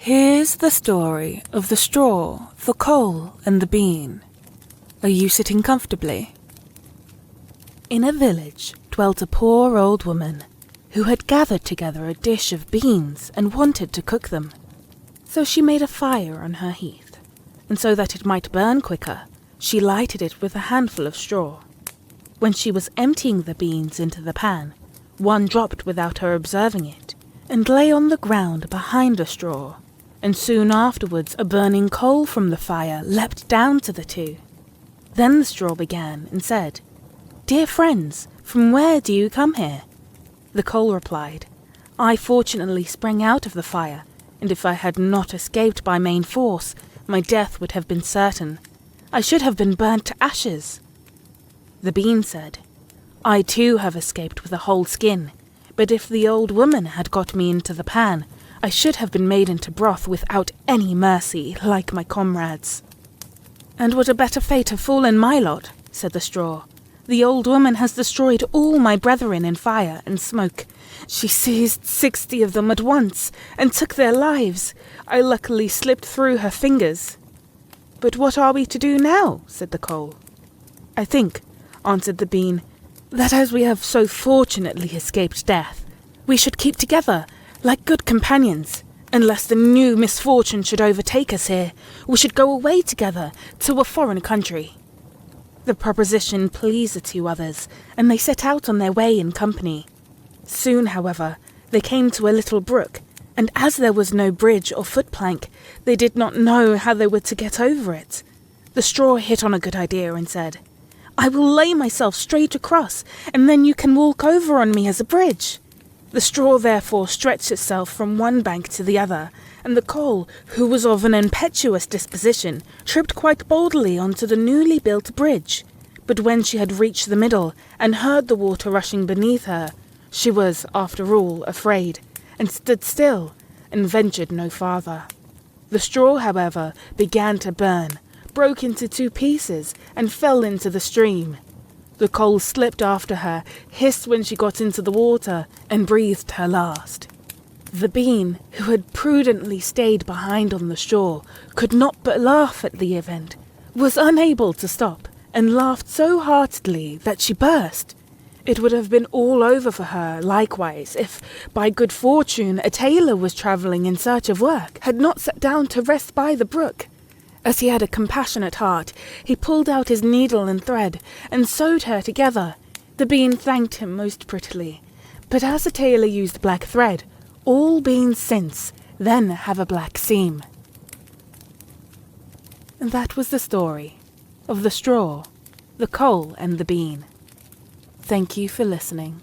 Here's the story of the straw, the coal, and the bean. Are you sitting comfortably? In a village dwelt a poor old woman who had gathered together a dish of beans and wanted to cook them. So she made a fire on her hearth, and so that it might burn quicker, she lighted it with a handful of straw. When she was emptying the beans into the pan, one dropped without her observing it, and lay on the ground behind a straw, and soon afterwards a burning coal from the fire leapt down to the two. Then the straw began and said, "Dear friends, from where do you come here?" The coal replied, "I fortunately sprang out of the fire, and if I had not escaped by main force, my death would have been certain. I should have been burnt to ashes." The bean said, "I too have escaped with a whole skin, but if the old woman had got me into the pan, I should have been made into broth without any mercy, like my comrades." "And would a better fate have fallen my lot?" said the straw. "The old woman has destroyed all my brethren in fire and smoke. She seized 60 of them at once, and took their lives. I luckily slipped through her fingers." "But what are we to do now?" said the coal. "I think," answered the bean, "that as we have so fortunately escaped death, we should keep together, like good companions. Unless the new misfortune should overtake us here, we should go away together to a foreign country." The proposition pleased the two others, and they set out on their way in company. Soon, however, they came to a little brook, and as there was no bridge or footplank, they did not know how they were to get over it. The straw hit on a good idea and said, "I will lay myself straight across, and then you can walk over on me as a bridge." The straw therefore stretched itself from one bank to the other, and the coal, who was of an impetuous disposition, tripped quite boldly onto the newly built bridge. But when she had reached the middle, and heard the water rushing beneath her, she was, after all, afraid, and stood still, and ventured no farther. The straw, however, began to burn, broke into 2 pieces, and fell into the stream. The coal slipped after her, hissed when she got into the water, and breathed her last. The bean, who had prudently stayed behind on the shore, could not but laugh at the event, was unable to stop, and laughed so heartily that she burst. It would have been all over for her, likewise, if, by good fortune, a tailor was travelling in search of work, had not sat down to rest by the brook. As he had a compassionate heart, he pulled out his needle and thread, and sewed her together. The bean thanked him most prettily, but as the tailor used black thread, all beans since then have a black seam. And that was the story of the straw, the coal, and the bean. Thank you for listening.